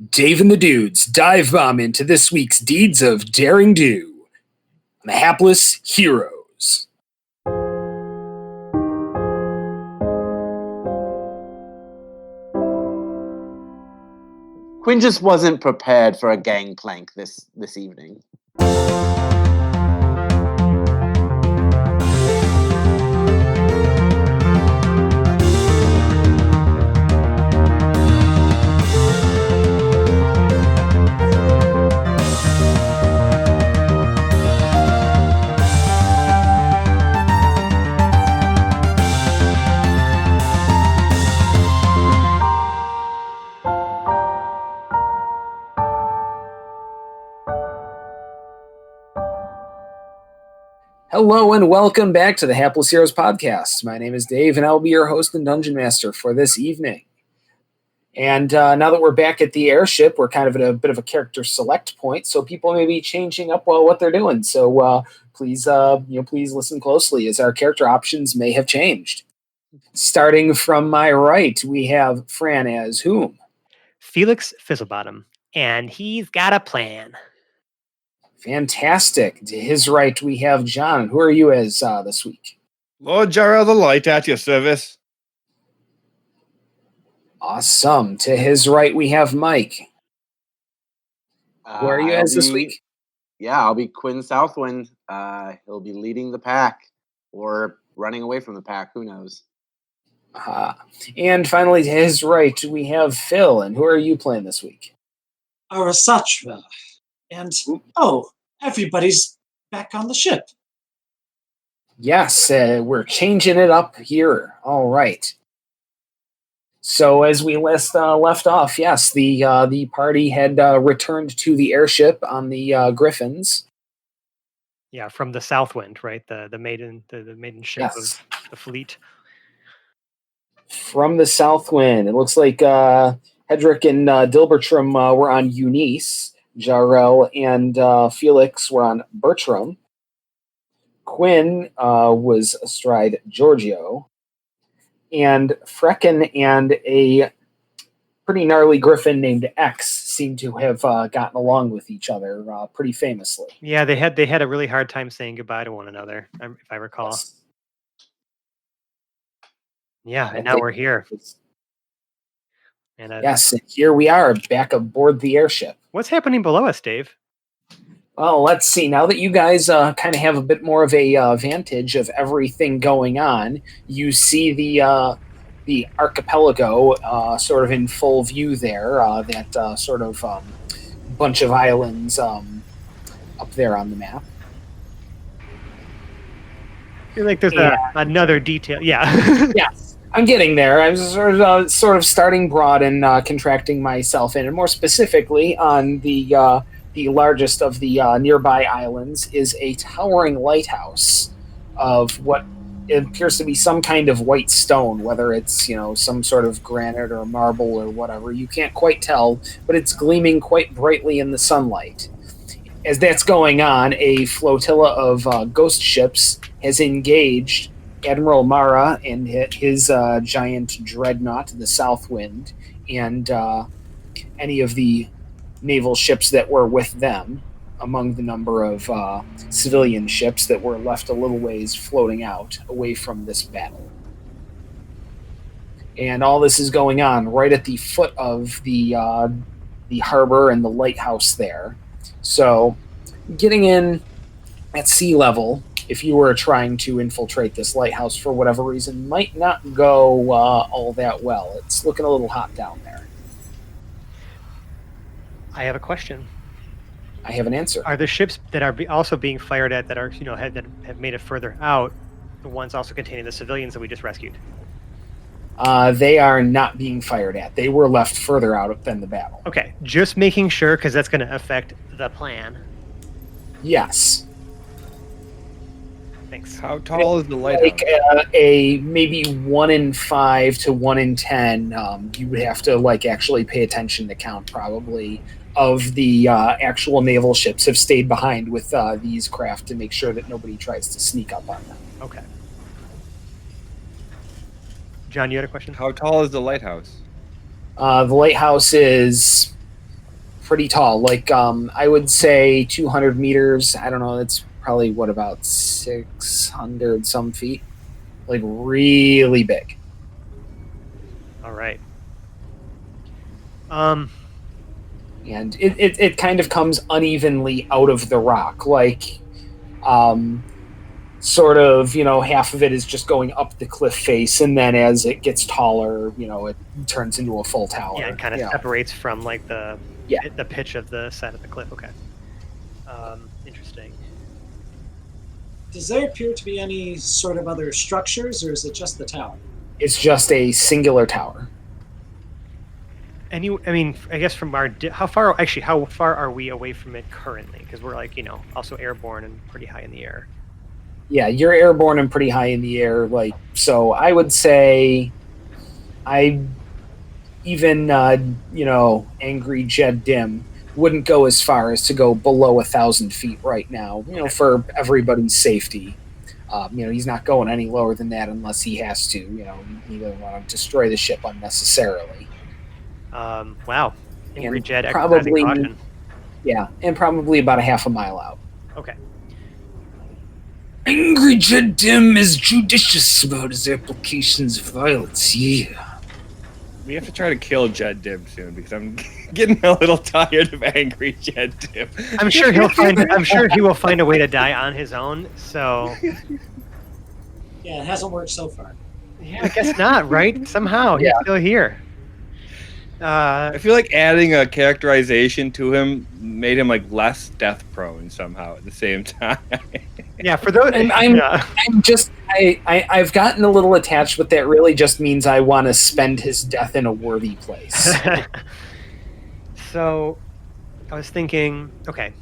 Dave and the Dudes dive bomb into this week's deeds of daring do. The Hapless Heroes. Quinn just wasn't prepared for a gangplank this evening. Hello and welcome back to the Hapless Heroes podcast. My name is Dave and I'll be your host and dungeon master for this evening. And now that we're back at the airship, we're kind of at a bit of a character select point, so people may be changing up what they're doing. So please listen closely as our character options may have changed. Starting from my right, we have Fran as whom? Felix Fizzlebottom, and he's got a plan. Fantastic. To his right, we have John. Who are you as this week? Lord Jarrell the Light at your service. Awesome. To his right, we have Mike. Who are you as this week? Yeah, I'll be Quinn Southwind. He'll be leading the pack or running away from the pack. Who knows? And finally, to his right, we have Phil. And who are you playing this week? Arasatra. And, everybody's back on the ship. Yes, we're changing it up here. All right. So as we left off, yes, the party had returned to the airship on the Griffins. Yeah, from the Southwind, right? The maiden ship Yes. of the fleet. From the Southwind. It looks like Hedrick and Dilbertram were on Eunice. Jarrell and Felix were on Bertram. Quinn was astride Giorgio. And Frecken and a pretty gnarly griffin named X seem to have gotten along with each other pretty famously. Yeah, they had a really hard time saying goodbye to one another, if I recall. Yes. Yeah, and now we're here. And yes, and here we are back aboard the airship. What's happening below us, Dave? Well, let's see. Now that you guys kind of have a bit more of a vantage of everything going on, you see the archipelago sort of in full view there. That sort of bunch of islands up there on the map. I feel like there's another detail. Yeah. Yes. I'm getting there. I'm sort of starting broad and contracting myself in, and more specifically on the largest of the nearby islands is a towering lighthouse of what appears to be some kind of white stone, whether it's some sort of granite or marble or whatever. You can't quite tell, but it's gleaming quite brightly in the sunlight. As that's going on, a flotilla of ghost ships has engaged Admiral Mara and his giant dreadnought, the Southwind, and any of the naval ships that were with them, among the number of civilian ships that were left a little ways floating out away from this battle. And all this is going on right at the foot of the harbor and the lighthouse there. So getting in at sea level, if you were trying to infiltrate this lighthouse for whatever reason, might not go all that well. It's looking a little hot down there. I have a question. I have an answer. Are the ships that are also being fired at that are that have made it further out the ones also containing the civilians that we just rescued? They are not being fired at. They were left further out than the battle. Okay, just making sure because that's going to affect the plan. Yes. Thanks. How tall is the lighthouse? Like a maybe 1 in 5 to 1 in 10. You would have to actually pay attention to count probably of the actual naval ships have stayed behind with these craft to make sure that nobody tries to sneak up on them. Okay. John, you had a question? How tall is the lighthouse? The lighthouse is pretty tall. Like I would say 200 meters. I don't know. That's probably what, about 600 some feet. Like really big. All right. And it kind of comes unevenly out of the rock, like sort of, half of it is just going up the cliff face, and then as it gets taller, it turns into a full tower. Yeah, it kind of separates from like the pitch of the side of the cliff. Okay. Interesting. Does there appear to be any sort of other structures, or is it just the tower? It's just a singular tower. I mean, I guess from our how far are we away from it currently? Because we're like, also airborne and pretty high in the air. Yeah, you're airborne and pretty high in the air. Like, so I would say, Angry Jed Dim wouldn't go as far as to go below 1,000 feet right now. For everybody's safety. He's not going any lower than that unless he has to. He doesn't want to destroy the ship unnecessarily. Wow. Angry Jed probably, caution. Yeah, and probably about a half a mile out. Okay. Angry Jed Dim is judicious about his applications of violence. Yeah. We have to try to kill Jed Dim soon because I'm getting a little tired of Angry Jed Dim. I'm sure he will find a way to die on his own. So. Yeah, it hasn't worked so far. Yeah, I guess not. Right? Somehow he's still here. I feel like adding a characterization to him made him like less death prone somehow at the same time. Yeah, for those, I've gotten a little attached, but that really just means I want to spend his death in a worthy place. So, I was thinking, okay.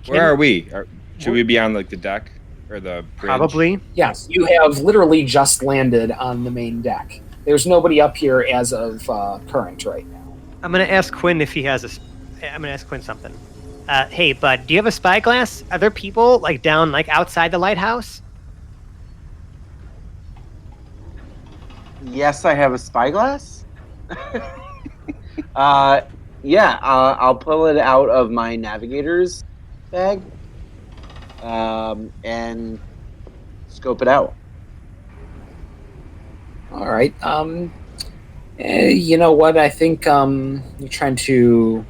Where are we? Should we be on like the deck or the bridge? Probably. Yes, you have literally just landed on the main deck. There's nobody up here as of current right now. I'm going to ask Quinn if he has I'm going to ask Quinn something. Hey, bud, do you have a spyglass? Are there people down outside the lighthouse? Yes, I have a spyglass. Yeah, I'll pull it out of my navigator's bag and scope it out. All right. You know what? I think you're trying to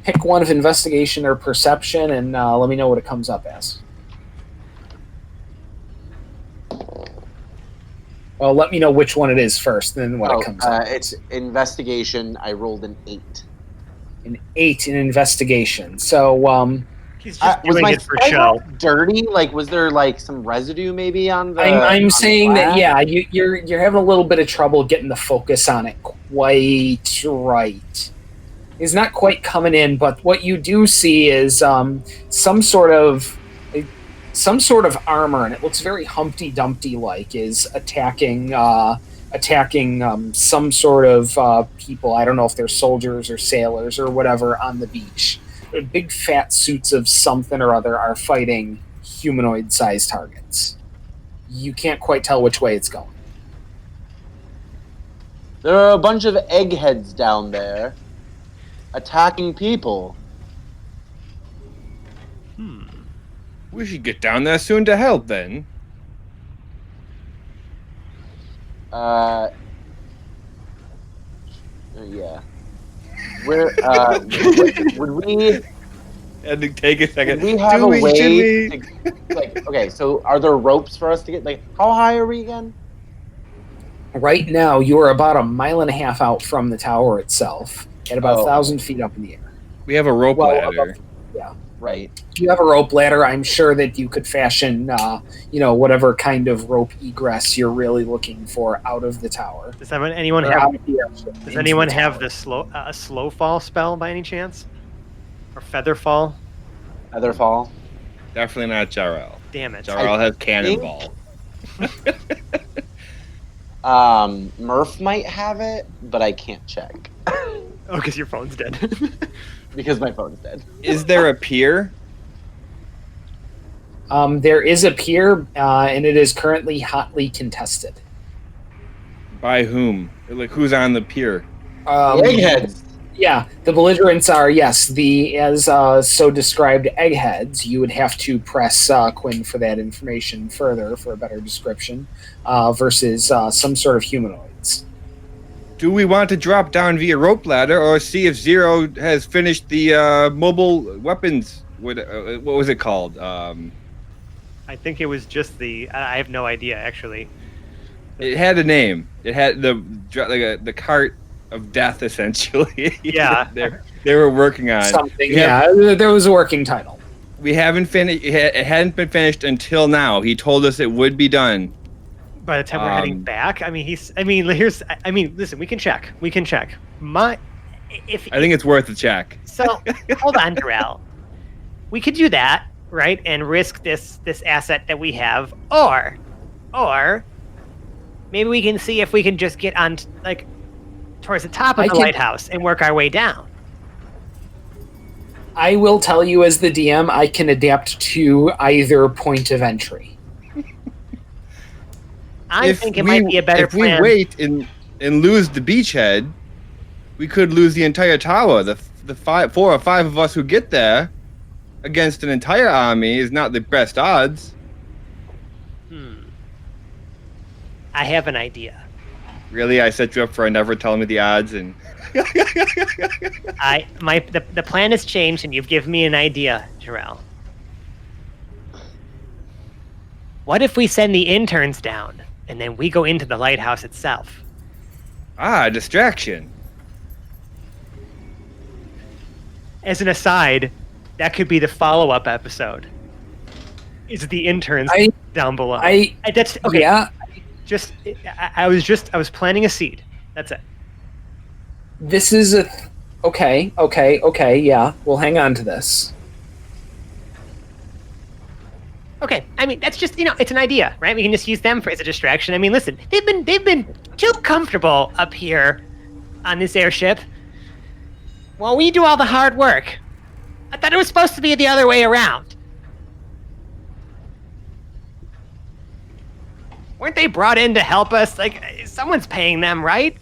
pick one of investigation or perception, and let me know what it comes up as. Well, let me know which one it is first, then what it comes up. It's investigation. I rolled an 8. An 8 in investigation. So, he's just doing it for show. Dirty? Was there some residue maybe on the? I'm saying that you're having a little bit of trouble getting the focus on it quite right. It's not quite coming in, but what you do see is some sort of armor, and it looks very Humpty Dumpty like, is attacking some sort of people. I don't know if they're soldiers or sailors or whatever on the beach. Big fat suits of something or other are fighting humanoid-sized targets. You can't quite tell which way it's going. There are a bunch of eggheads down there attacking people. We should get down there soon to help then. Yeah. Where would we? Had to take a second. Would we have a way to, okay, so are there ropes for us to get? How high are we again? Right now, you are about 1.5 miles out from the tower itself, at about 1,000 feet up in the air. We have a rope ladder. Yeah, right. If you have a rope ladder, I'm sure that you could fashion, whatever kind of rope egress you're really looking for out of the tower. Does anyone have a slow fall spell by any chance? Or feather fall? Feather fall? Definitely not Jarrell. Damn it. Jarrell has cannonball. Murph might have it, but I can't check. Oh, because your phone's dead. Because my phone's dead. Is there a pier? There is a pier, and it is currently hotly contested. By whom? Who's on the pier? Eggheads. Yeah, the belligerents are, yes, as so described eggheads. You would have to press Quinn for that information further for a better description versus some sort of humanoids. Do we want to drop down via rope ladder or see if Zero has finished the mobile weapons? What was it called? I think it was just I have no idea, actually. It had a name. It had the cart of death, essentially. Yeah. they were working on Something, there was a working title. We haven't finished. It hadn't been finished until now. He told us it would be done. By the time we're heading back, listen, we can check. I think it's worth a check. So, hold on, Darrell. We could do that, right, and risk this asset that we have, or maybe we can see if we can just get on, towards the top of the lighthouse and work our way down. I will tell you, as the DM, I can adapt to either point of entry. I think it might be a better plan. If we wait and lose the beachhead, we could lose the entire tower. The 4 or 5 of us who get there against an entire army is not the best odds. I have an idea. Really? I set you up for never telling me the odds and the plan has changed and you've given me an idea, Jarrell. What if we send the interns down and then we go into the lighthouse itself? Distraction. As an aside, that could be the follow-up episode. Is the interns down below? That's okay. Yeah. I was planting a seed. That's it. This is okay. Yeah, we'll hang on to this. Okay, that's just it's an idea, right? We can just use them as a distraction. Listen, they've been too comfortable up here on this airship while we do all the hard work. I thought it was supposed to be the other way around. Weren't they brought in to help us? Someone's paying them, right?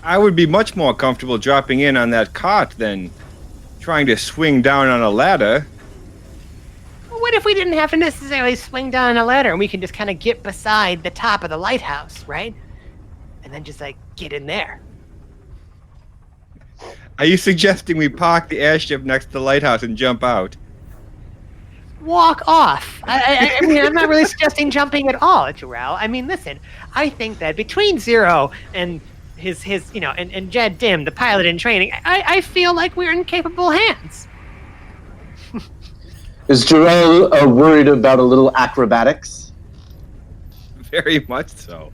I would be much more comfortable dropping in on that cart than trying to swing down on a ladder. What if we didn't have to necessarily swing down a ladder and we can just kind of get beside the top of the lighthouse, right? And then just get in there. Are you suggesting we park the airship next to the lighthouse and jump out? Walk off. I'm not really suggesting jumping at all, Jarrell. Listen, I think that between Zero and his and Jed Dim, the pilot in training, I feel like we're in capable hands. Is Jarrell worried about a little acrobatics? Very much so.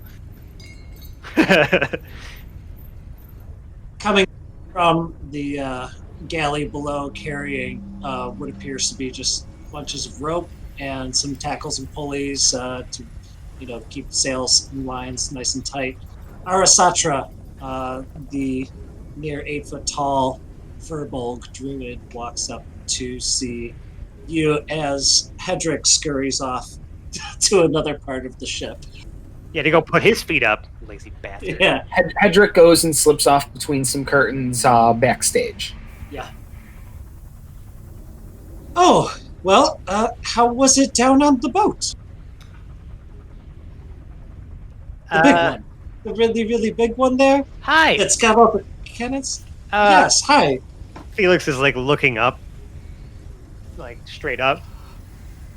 Coming from the galley below, carrying what appears to be just bunches of rope and some tackles and pulleys to keep the sails and lines nice and tight. Arasatra, the near 8-foot tall Furbolg druid, walks up to see you as Hedrick scurries off to another part of the ship. Yeah, to go put his feet up, lazy bastard. Yeah. Hedrick goes and slips off between some curtains backstage. Yeah. Oh, well, how was it down on the boat? The big one. The really, really big one there? Hi. It's got all the cannons? Yes, hi. Felix is looking up. Straight up.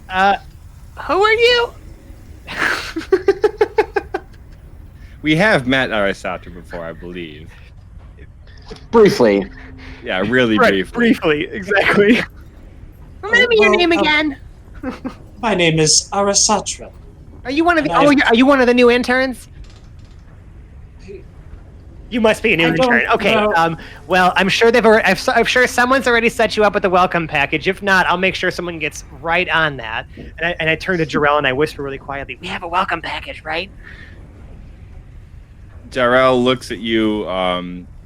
Who are you? We have met Arasatra before, I believe. Briefly. Yeah, really briefly. Briefly, exactly. Remember your name again? My name is Arasatra. Are you one of the? Are you one of the new interns? You must be a new intern. Okay. Well, I'm sure I'm sure someone's already set you up with a welcome package. If not, I'll make sure someone gets right on that. And I turn to Jarrell and I whisper really quietly, "We have a welcome package, right?" Jarrell looks at you.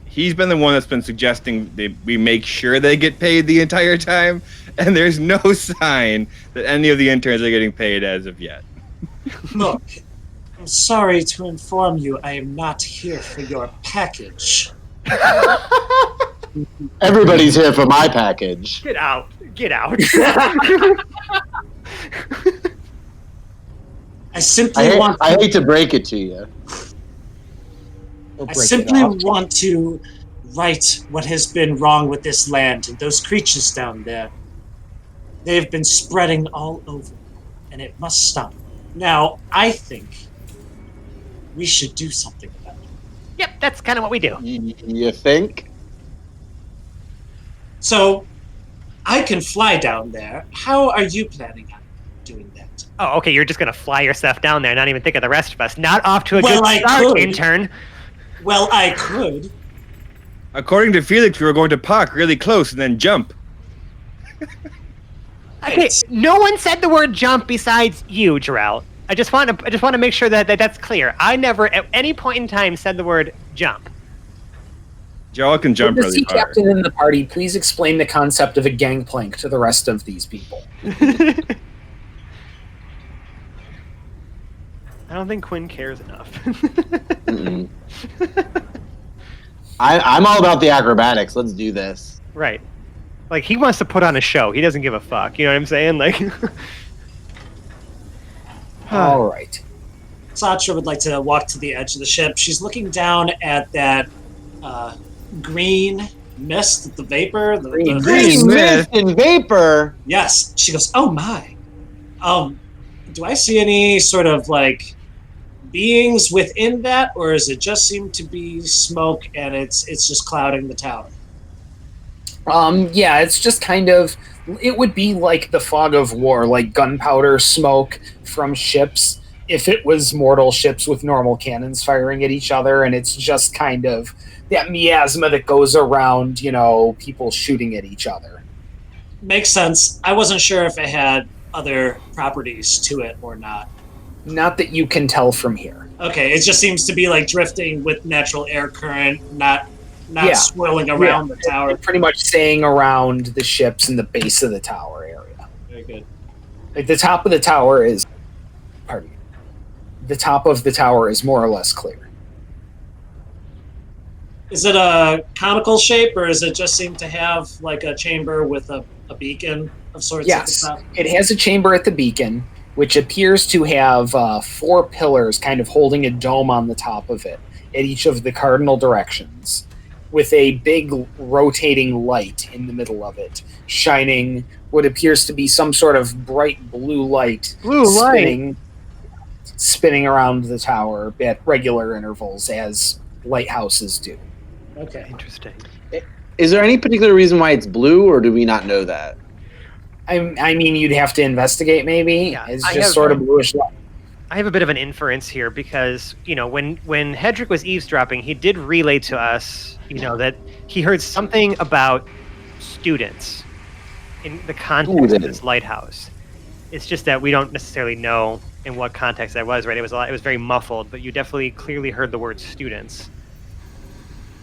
He's been the one that's been suggesting we make sure they get paid the entire time, and there's no sign that any of the interns are getting paid as of yet. Look, I'm sorry to inform you, I am not here for your package. Everybody's here for my package. Get out. Get out. I simply want. I hate to break it to you. I simply want to right what has been wrong with this land and those creatures down there. They've been spreading all over, and it must stop. Now, I think we should do something about it. Yep, that's kind of what we do. You think? So, I can fly down there. How are you planning on doing that? Oh, okay, you're just going to fly yourself down there, not even think of the rest of us. Not off to a Well, good I start, could. intern. Well, I could. According to Felix, we were going to park really close and then jump. Okay, no one said the word jump besides you, Jarrell. I just want to make sure that that's clear. I never at any point in time said the word jump. Joel can jump Would the really sea hard. captain in the party please explain the concept of a gangplank to the rest of these people? I don't think Quinn cares enough. I'm all about the acrobatics. Let's do this. Right. Like, he wants to put on a show. He doesn't give a fuck. You know what I'm saying? Like, All right. Satra would like to walk to the edge of the ship. She's looking down at that green mist, the vapor. Green Green mist and vapor. Yes. She goes, oh my. Do I see any sort of like beings within that, or does it just seem to be smoke and it's just clouding the tower? Yeah, it's just kind of, it would be like the fog of war, like gunpowder smoke from ships, if it was mortal ships with normal cannons firing at each other, and it's just kind of that miasma that goes around, people shooting at each other. Makes sense. I wasn't sure if it had other properties to it or not. Not that you can tell from here. Okay, it just seems to be like drifting with natural air current, not Yeah. swirling around the tower. Pretty much staying around the ships and the base of the tower area. Very good. Like the top of the tower is, pardon me, the top of the tower is more or less clear. Is it a conical shape, or does it just seem to have like a chamber with a beacon of sorts Yes, at the top? it has a chamber at the beacon, which appears to have 4 pillars kind of holding a dome on the top of it at each of the cardinal directions, with a big rotating light in the middle of it, shining what appears to be some sort of bright blue light, spinning around the tower at regular intervals, as lighthouses do. Okay. interesting. Is there any particular reason why it's blue, or do we not know that? I mean, you'd have to investigate, maybe. Yeah, It's I just have- sort of bluish light. I have a bit of an inference here because, when Hedrick was eavesdropping, he did relay to us, that he heard something about students in the context of this lighthouse. It's just that we don't necessarily know in what context that was, right? It was very muffled, but you definitely clearly heard the word students.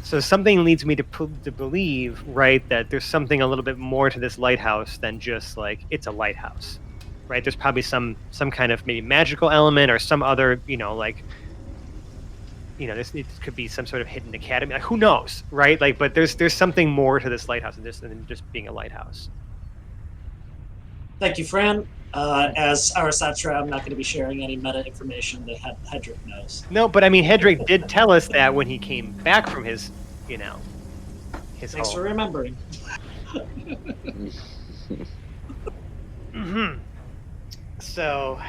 So something leads me to believe, right, that there's something a little bit more to this lighthouse than just like it's a lighthouse, right? There's probably some kind of maybe magical element or some other, this it could be some sort of hidden academy. Like, who knows, right? Like, but there's something more to this lighthouse than just being a lighthouse. Thank you, Fran. As our Satra, I'm not going to be sharing any meta information that Hedrick knows. No, but I mean, Hedrick did tell us that when he came back from his Thanks home. for remembering. Mm-hmm. So,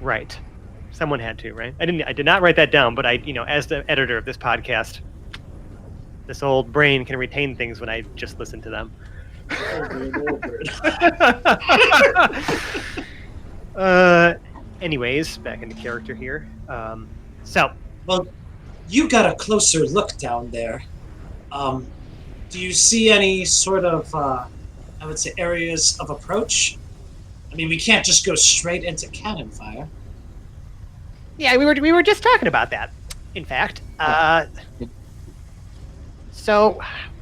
right. Someone had to, right? I did not write that down, but as the editor of this podcast, this old brain can retain things when I just listen to them. Anyways, back into character here. Well, you got a closer look down there. Do you see any sort of, I would say, areas of approach? I mean, we can't just go straight into cannon fire. Yeah, we were just talking about that. In fact, so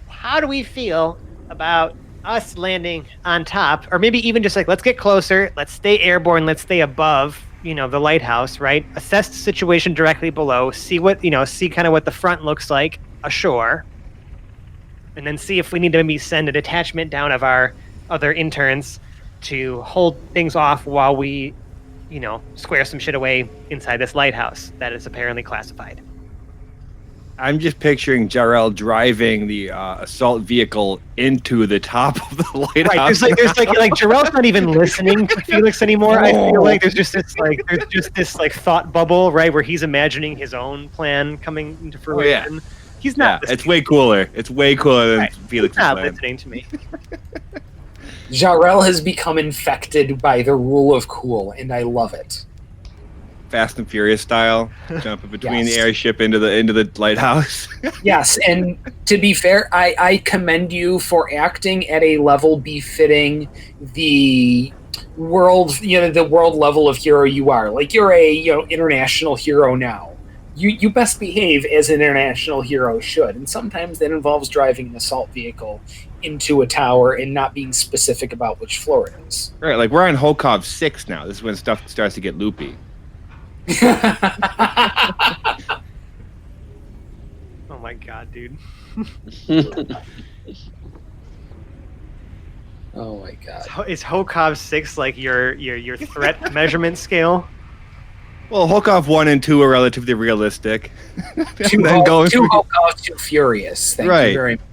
how do we feel about us landing on top, or maybe even just like let's get closer, let's stay airborne, let's stay above, the lighthouse, right? Assess the situation directly below, see kind of what the front looks like ashore, and then see if we need to maybe send a detachment down of our other interns to hold things off while we, square some shit away inside this lighthouse that is apparently classified. I'm just picturing Jarrell driving the assault vehicle into the top of the lighthouse. Right, there's like Jarrell's not even listening to Felix anymore. I feel like there's just this thought bubble, right, where he's imagining his own plan coming into fruition. Yeah. He's not. It's way cooler. It's way cooler than Felix's He's not plan. listening to me. Jarrell has become infected by the rule of cool, and I love it. Fast and Furious style, jumping between Yes. the airship into the lighthouse. Yes, and to be fair, I commend you for acting at a level befitting the world, the world level of hero you are. Like, you're a international hero now. You best behave as an international hero should, and sometimes that involves driving an assault vehicle into a tower and not being specific about which floor it is. Right, like we're on Hokov 6 now. This is when stuff starts to get loopy. Oh my god, dude. Oh my god. Is Hokov 6 like your threat measurement scale? Well, Hokov 1 and 2 are relatively realistic. Too Hokov, too furious. Thank Right. you very much.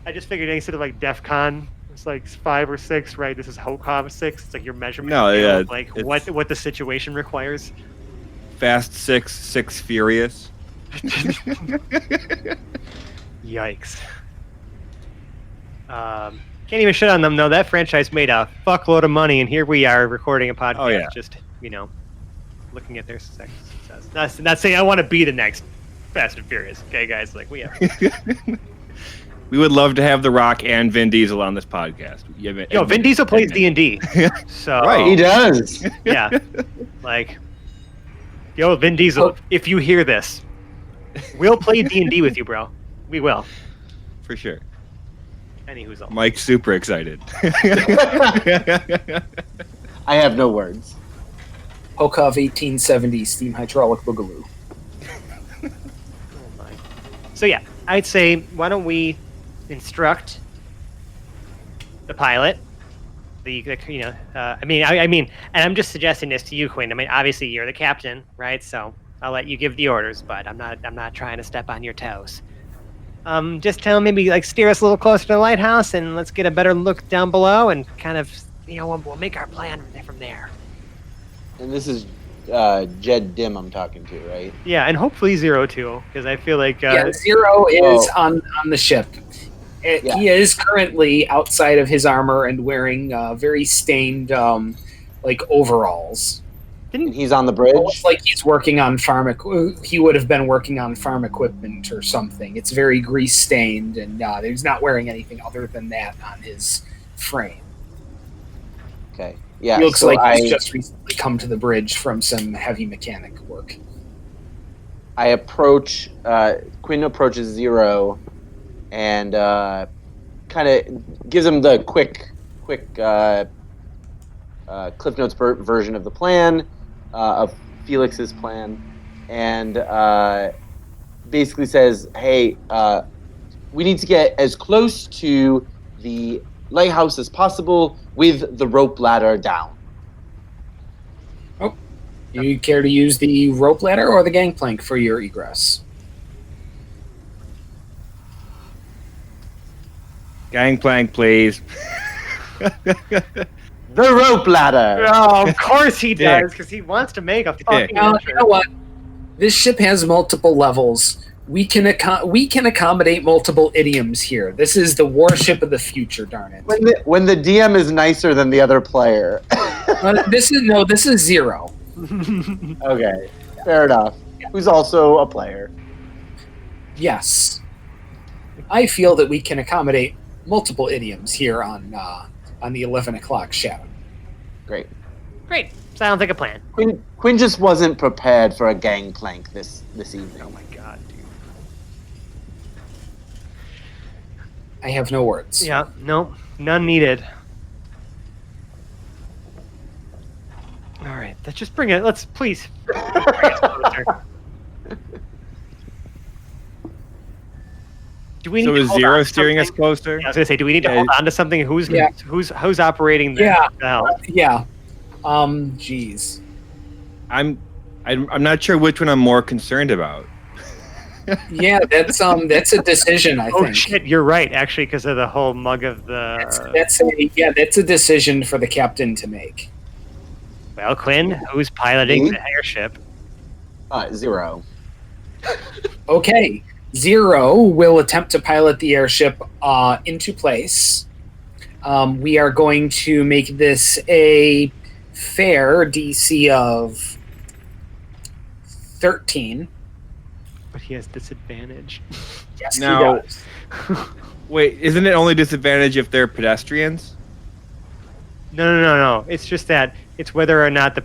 I just figured instead of like DEF CON, it's like 5 or 6, right? This is Hokov 6. It's like your measurement scale of like what the situation requires. Fast 6 Furious. Yikes. Can't even shit on them though. That franchise made a fuckload of money, and here we are recording a podcast. Oh, yeah. Just looking at their success. Not saying I want to be the next Fast and Furious. Okay, guys, like we have. We would love to have The Rock and Vin Diesel on this podcast. Yo, Vin Diesel plays D&D. So Right, he does. Yeah, like, yo, Vin Diesel, if you hear this, we'll play D&D with you, bro. We will. For sure. Anywho's all. Mike's super excited. I have no words. Hokov 1870 steam hydraulic boogaloo. Oh my. So yeah, I'd say why don't we instruct the pilot? I mean, and I'm just suggesting this to you, Quinn. I mean, obviously you're the captain, right? So I'll let you give the orders, but I'm not trying to step on your toes. Just tell him maybe like steer us a little closer to the lighthouse, and let's get a better look down below, and kind of we'll make our plan from there. And this is Jed Dim I'm talking to, right? Yeah, and hopefully Zero too, because I feel like Zero is on the ship. Yeah. He is currently outside of his armor and wearing very stained overalls. And he's on the bridge. Almost like he's working on he would have been working on farm equipment or something. It's very grease stained, and he's not wearing anything other than that on his frame. Okay. Yeah. He looks so like he's just recently come to the bridge from some heavy mechanic work. I approach. Quinn approaches Zero, and kind of gives him the quick Cliff Notes version of the plan, of Felix's plan, and basically says, "Hey, we need to get as close to the lighthouse as possible with the rope ladder down." Do you care to use the rope ladder or the gangplank for your egress? Gangplank, please. The rope ladder. Oh, of course he Dick. does, because he wants to make a fucking Now, entrance. you know what? This ship has multiple levels. We can accommodate multiple idioms here. This is the warship of the future, darn it. When the DM is nicer than the other player. This is Zero. Okay, fair enough. Who's also a player. Yes. I feel that we can accommodate multiple idioms here on the 11 o'clock shadow. Great. Great. Sounds like a plan. Quinn just wasn't prepared for a gangplank this evening. Oh my god, dude. I have no words. Yeah, no, none needed. All right, let's just bring it. Let's please. Bring us closer. Do we need So to is hold Zero on to steering us something? closer? Yeah, I was gonna say, do we need to Yeah. hold on to something? Who's operating the Yeah. hell? Yeah. Jeez. I'm not sure which one I'm more concerned about. Yeah, that's a decision. I Oh think. shit, you're right. Actually, because of the whole mug of the. That's a decision for the captain to make. Well, Quinn, who's piloting Me? the airship? Zero. Okay. Zero will attempt to pilot the airship into place. We are going to make this a fair DC of 13. But he has disadvantage. Yes, Now- he does. Wait, isn't it only disadvantage if they're pedestrians? No. It's just that it's whether or not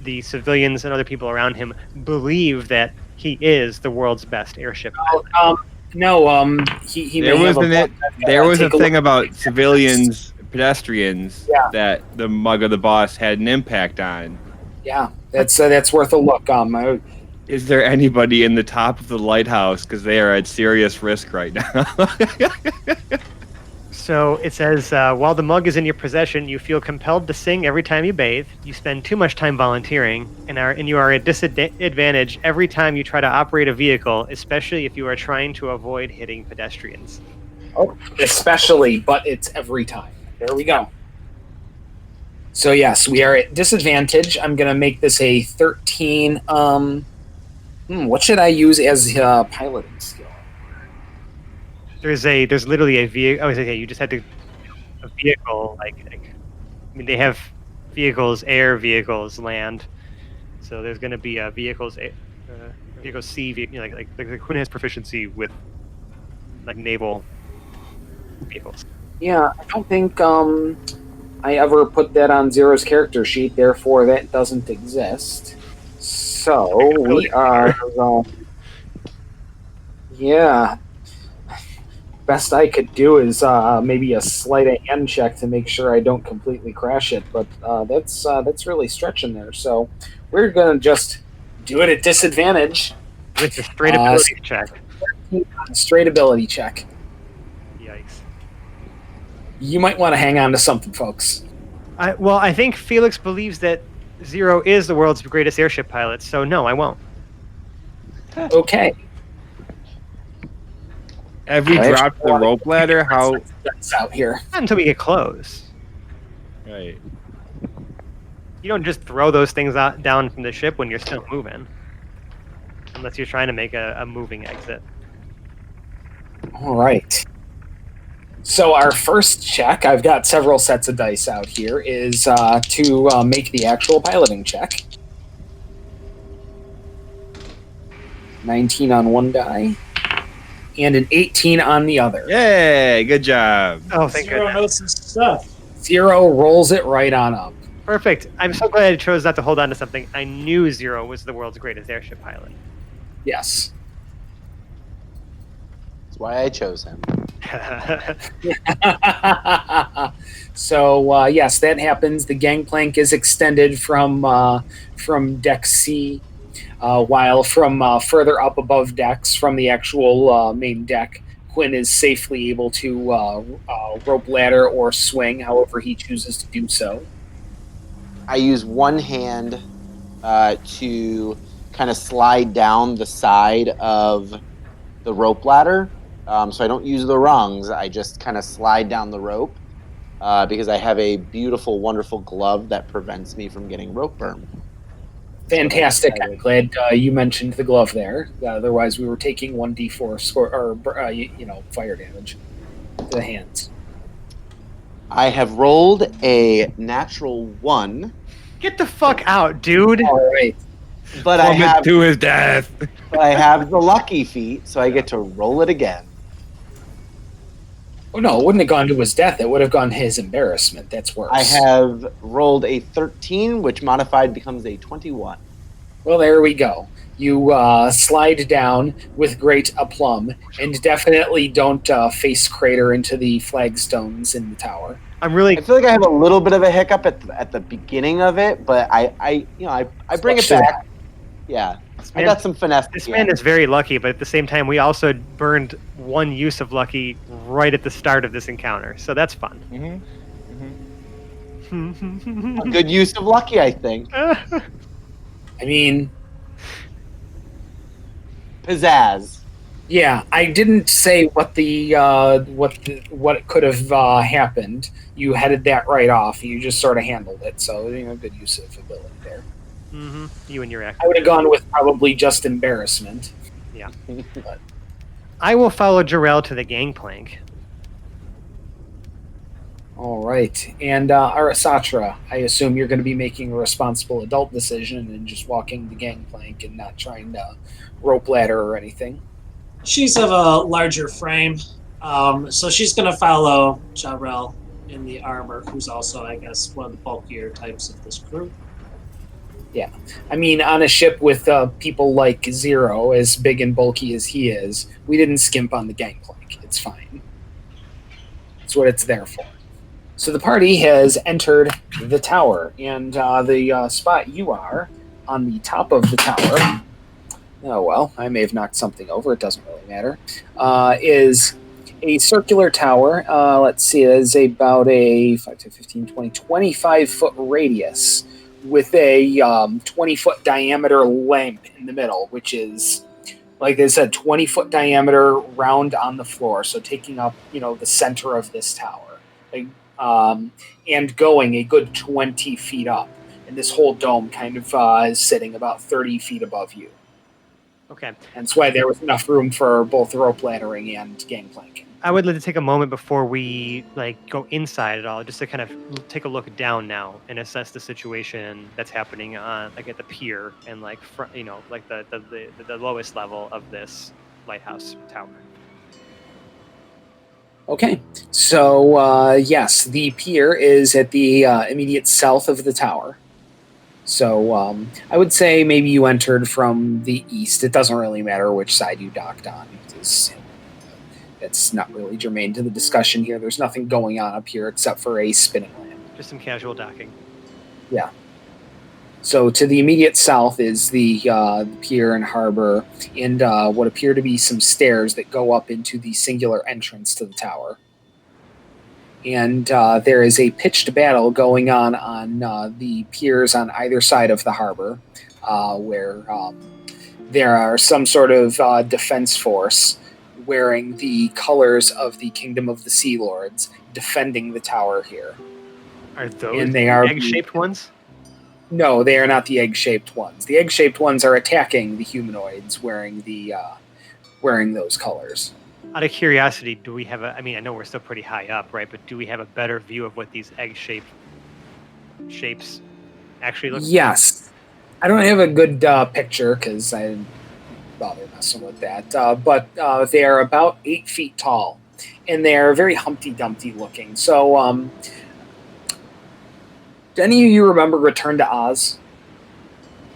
the civilians and other people around him believe that he is the world's best airship pilot. No, he There may was have an there was a take thing look. about civilians, pedestrians Yeah. that the mug of the boss had an impact on. Yeah, that's worth a look. Is there anybody in the top of the lighthouse? Because they are at serious risk right now. So it says, while the mug is in your possession, you feel compelled to sing every time you bathe. You spend too much time volunteering, and you are at disadvantage every time you try to operate a vehicle, especially if you are trying to avoid hitting pedestrians. Oh, especially, but it's every time. There we go. So yes, we are at disadvantage. I'm gonna make this a 13. What should I use as piloting skill? There's literally a vehicle. Oh, okay, you just had to a vehicle I mean, they have vehicles, air vehicles, land. So there's going to be vehicles, vehicle C, like Quinn has proficiency with like naval vehicles. Yeah, I don't think I ever put that on Zero's character sheet. Therefore, that doesn't exist. So we are. Yeah. Best I could do is maybe a sleight of hand check to make sure I don't completely crash it, but that's really stretching there. So we're gonna just do it at disadvantage. With a straight ability check. Straight ability check. Yikes. You might want to hang on to something, folks. I think Felix believes that Zero is the world's greatest airship pilot, so no, I won't. Okay. Have we dropped the rope ladder? How? That's out here. Not until we get close. Right. You don't just throw those things down from the ship when you're still moving. Unless you're trying to make a moving exit. All right. So our first check, I've got several sets of dice out here, is to make the actual piloting check. 19 on one die, and an 18 on the other. Yay! Good job. Oh, thank Zero goodness. knows his stuff. Zero rolls it right on up. Perfect. I'm so glad I chose not to hold on to something. I knew Zero was the world's greatest airship pilot. Yes. That's why I chose him. So yes, that happens. The gangplank is extended from deck C, while from further up above decks from the actual main deck, Quinn is safely able to rope ladder or swing, however he chooses to do so. I use one hand to kind of slide down the side of the rope ladder. So I don't use the rungs. I just kind of slide down the rope because I have a beautiful, wonderful glove that prevents me from getting rope burn. Fantastic. I'm glad you mentioned the glove there. Otherwise, we were taking 1d4 fire damage to the hands. I have rolled a natural 1, Get the fuck out, dude. All right. but I Plummet have to his death. the lucky feat, so I get to roll it again. Oh no, it wouldn't have gone to his death. It would have gone to his embarrassment. That's worse. I have rolled a 13, which modified becomes a 21. Well, there we go. You slide down with great aplomb, and definitely don't face crater into the flagstones in the tower. I'm really I feel like I have a little bit of a hiccup at the beginning of it, but I bring it Switch to back. that. Yeah, this I man, got some finesse. this at the man end. is very lucky, but at the same time, we also burned one use of lucky right at the start of this encounter, so that's fun. A good use of lucky, I think. I mean, Pizzazz. yeah, I didn't say what what could have happened. You headed that right off. You just sort of handled it, so good use of ability there. You and your act. I would have gone with probably just embarrassment. Yeah. I will follow Jarrell to the gangplank. All right, and Arasatra, I assume you're going to be making a responsible adult decision and just walking the gangplank and not trying to rope ladder or anything. She's of a larger frame, so she's going to follow Jarrell in the armor, who's also, I guess, one of the bulkier types of this crew. Yeah, I mean, on a ship with people like Zero, as big and bulky as he is, we didn't skimp on the gangplank. It's fine. It's what it's there for. So the party has entered the tower, and the spot you are on the top of the tower, oh well, I may have knocked something over, it doesn't really matter, is a circular tower. Let's see, it is about a 5 to 15, 20, 25-foot radius with a 20-foot diameter lamp in the middle, which is, like I said, 20-foot diameter round on the floor, so taking up, the center of this tower. And going a good 20 feet up. And this whole dome kind of is sitting about 30 feet above you. Okay. And that's why there was enough room for both rope laddering and gangplanking. I would like to take a moment before we go inside at all, just to kind of take a look down now and assess the situation that's happening on at the pier and the lowest level of this lighthouse tower. Okay, so yes, the pier is at the immediate south of the tower. So I would say maybe you entered from the east. It doesn't really matter which side you docked on. It's not really germane to the discussion here. There's nothing going on up here except for a spinning lamp. Just some casual docking. Yeah. So to the immediate south is the pier and harbor, and what appear to be some stairs that go up into the singular entrance to the tower. And there is a pitched battle going on the piers on either side of the harbor, where there are some sort of defense force wearing the colors of the Kingdom of the Sea Lords defending the tower here. Are those and they are egg-shaped ones? No, they are not the egg-shaped ones. The egg-shaped ones are attacking the humanoids wearing those colors. Out of curiosity, do we have I know we're still pretty high up, right? But do we have a better view of what these egg-shaped shapes actually look like? Yes. I don't have a good picture because I didn't bother messing with that. But they are about 8 feet tall, and they are very Humpty Dumpty looking. So, do any of you remember Return to Oz?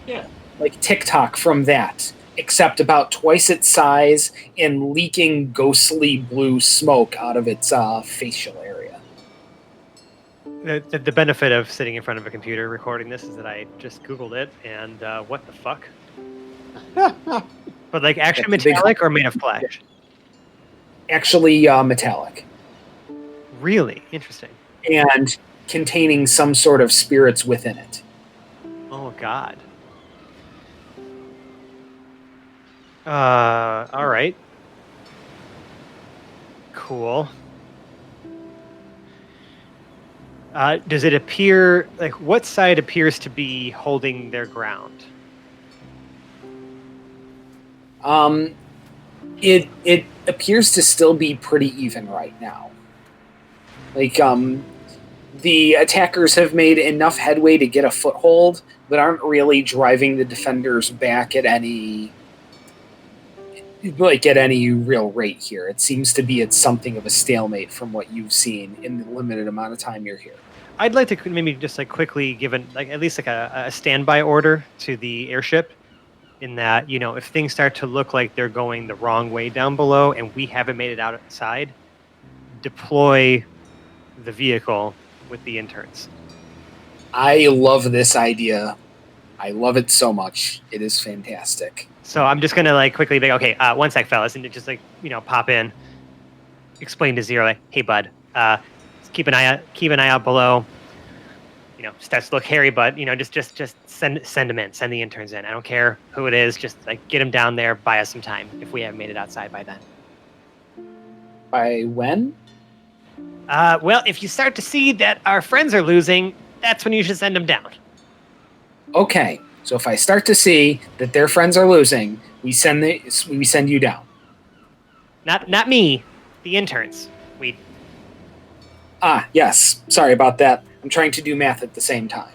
Yeah. Like TikTok from that, except about twice its size and leaking ghostly blue smoke out of its facial area. The benefit of sitting in front of a computer recording this is that I just Googled it, and what the fuck? But actually metallic or made of flesh? Actually metallic. Really? Interesting. And containing some sort of spirits within it. Oh, God. All right. Cool. Does it appear, what side appears to be holding their ground? It appears to still be pretty even right now. The attackers have made enough headway to get a foothold, but aren't really driving the defenders back at any real rate here. It seems to be at something of a stalemate from what you've seen in the limited amount of time you're here. I'd like to maybe just quickly give at least a standby order to the airship, in that, if things start to look like they're going the wrong way down below and we haven't made it outside, deploy the vehicle with the interns. I love this idea. I love it so much. It is fantastic. So I'm just gonna quickly be okay. 1 sec, fellas, and just pop in, explain to Zero, hey bud, keep an eye out below. Starts to look hairy, but just send them in, send the interns in. I don't care who it is, just get them down there, buy us some time if we haven't made it outside by then. By when? Well, if you start to see that our friends are losing, that's when you should send them down. Okay, so if I start to see that their friends are losing, we send you down. Not me, the interns. Yes. Sorry about that. I'm trying to do math at the same time.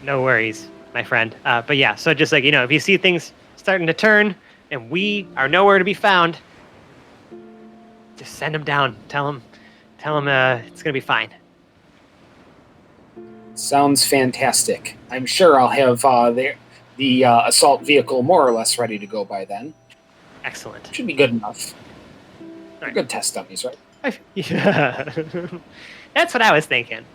No worries, my friend. But yeah, so just if you see things starting to turn and we are nowhere to be found, just send them down. Tell them it's gonna be fine. Sounds fantastic. I'm sure I'll have the assault vehicle more or less ready to go by then. Excellent. Should be good enough. All right. Good test dummies, right? Yeah, that's what I was thinking.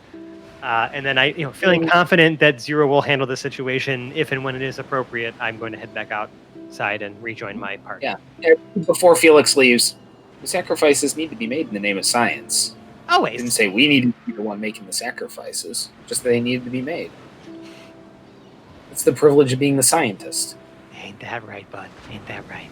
And then feeling confident that Zero will handle the situation if and when it is appropriate, I'm going to head back outside and rejoin my party. Yeah. Before Felix leaves, the sacrifices need to be made in the name of science. Always. Didn't say we needed to be the one making the sacrifices, just that they needed to be made. It's the privilege of being the scientist. Ain't that right, bud? Ain't that right?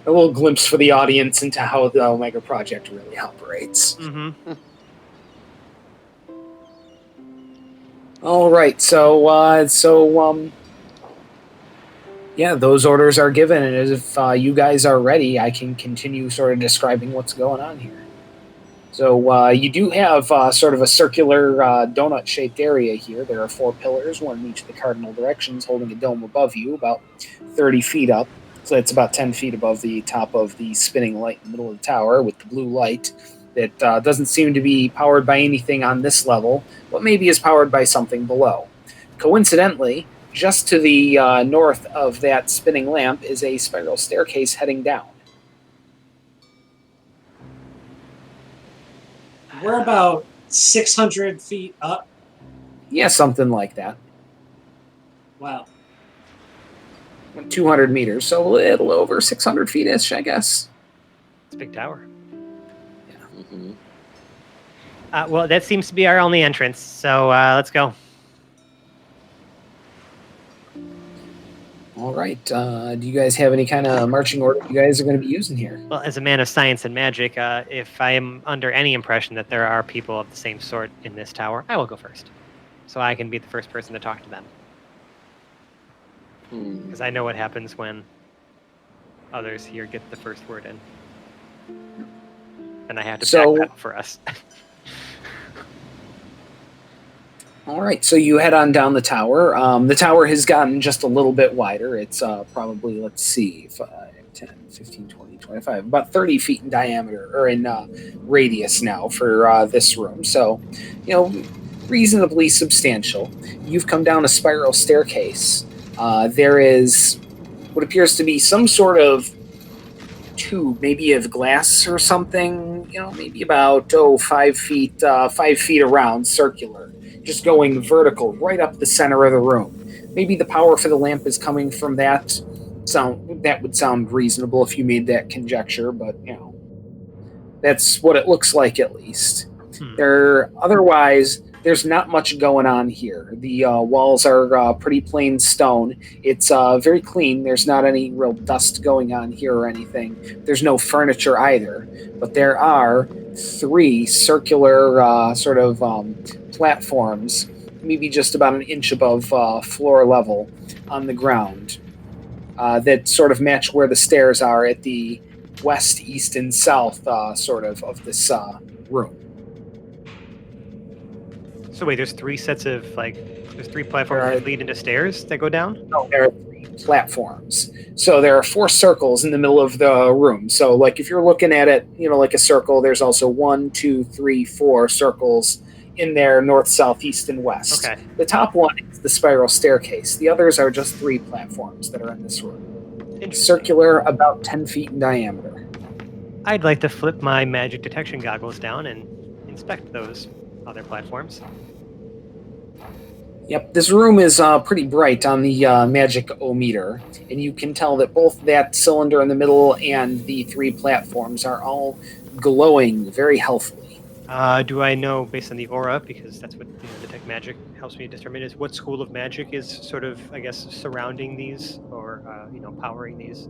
A little glimpse for the audience into how the Omega Project really operates. Mm-hmm. All right, yeah, those orders are given, and if you guys are ready, I can continue sort of describing what's going on here. So you do have sort of a circular donut-shaped area here. There are 4 pillars, one in each of the cardinal directions, holding a dome above you, about 30 feet up. So it's about 10 feet above the top of the spinning light in the middle of the tower with the blue light that doesn't seem to be powered by anything on this level, but maybe is powered by something below. Coincidentally, just to the north of that spinning lamp is a spiral staircase heading down. We're about 600 feet up. Yeah, something like that. Wow. 200 meters, so a little over 600 feet-ish, I guess. It's a big tower. Yeah. Mm-hmm. Well, that seems to be our only entrance, so let's go. All right. Do you guys have any kind of marching order you guys are going to be using here? Well, as a man of science and magic, if I am under any impression that there are people of the same sort in this tower, I will go first. So I can be the first person to talk to them. Because I know what happens when others here get the first word in. And I have to back that for us. All right, so you head on down the tower. The tower has gotten just a little bit wider. It's probably, let's see, 5, 10, 15, 20, 25, about 30 feet in diameter, or in radius now for this room. So, reasonably substantial. You've come down a spiral staircase. There is what appears to be some sort of tube, maybe of glass or something, maybe about 5 feet around, circular, just going vertical right up the center of the room. Maybe the power for the lamp is coming from that. That would sound reasonable if you made that conjecture, but that's what it looks like at least. Otherwise, there's not much going on here. The walls are pretty plain stone. It's very clean. There's not any real dust going on here or anything. There's no furniture either. But there are 3 circular sort of platforms, maybe just about an inch above floor level on the ground, that sort of match where the stairs are at the west, east, and south sort of this room. So wait, there's 3 sets of there's 3 platforms that lead into stairs that go down? No, there are 3 platforms. So there are 4 circles in the middle of the room. So if you're looking at it, like a circle, there's also 1, 2, 3, 4 circles in there, north, south, east, and west. Okay. The top one is the spiral staircase. The others are just 3 platforms that are in this room. Circular, about 10 feet in diameter. I'd like to flip my magic detection goggles down and inspect those other platforms. Yep, this room is pretty bright on the magic-o-meter, and you can tell that both that cylinder in the middle and the 3 platforms are all glowing very healthily. Do I know, based on the aura, because that's what detect magic helps me determine, is what school of magic is sort of, I guess, surrounding these or, powering these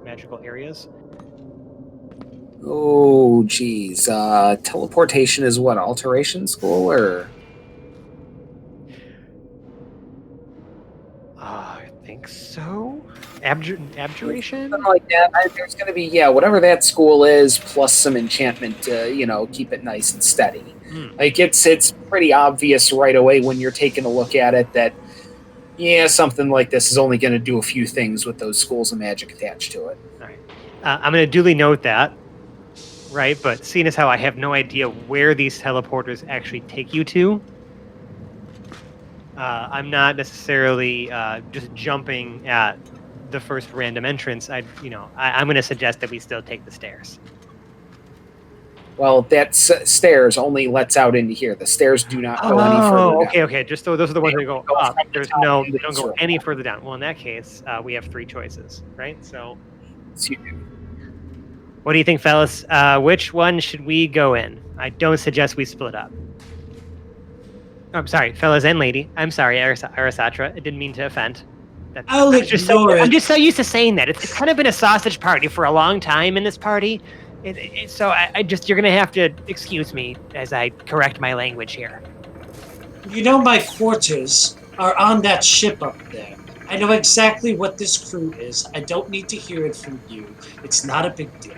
magical areas? Oh, geez. Teleportation is what, alteration school, or...? I think so. Abjuration? Something like that. There's going to be, whatever that school is, plus some enchantment to, keep it nice and steady. Like, it's pretty obvious right away when you're taking a look at it that, something like this is only going to do a few things with those schools of magic attached to it. All right. I'm going to duly note that, right? But seeing as how I have no idea where these teleporters actually take you to, I'm not necessarily just jumping at the first random entrance. I'm going to suggest that we still take the stairs. Well, that stairs only lets out into here. The stairs do not go any further down. Okay. Just so those are the ones that go up. They don't go any further down. Well, in that case, we have 3 choices, right? So, what do you think, fellas? Which one should we go in? I don't suggest we split up. I'm sorry, fellas and lady. I'm sorry, Arasatra. I didn't mean to offend. I'll ignore it. I'm just so used to saying that. It's kind of been a sausage party for a long time in this party. So you're going to have to excuse me as I correct my language here. My quarters are on that ship up there. I know exactly what this crew is. I don't need to hear it from you. It's not a big deal.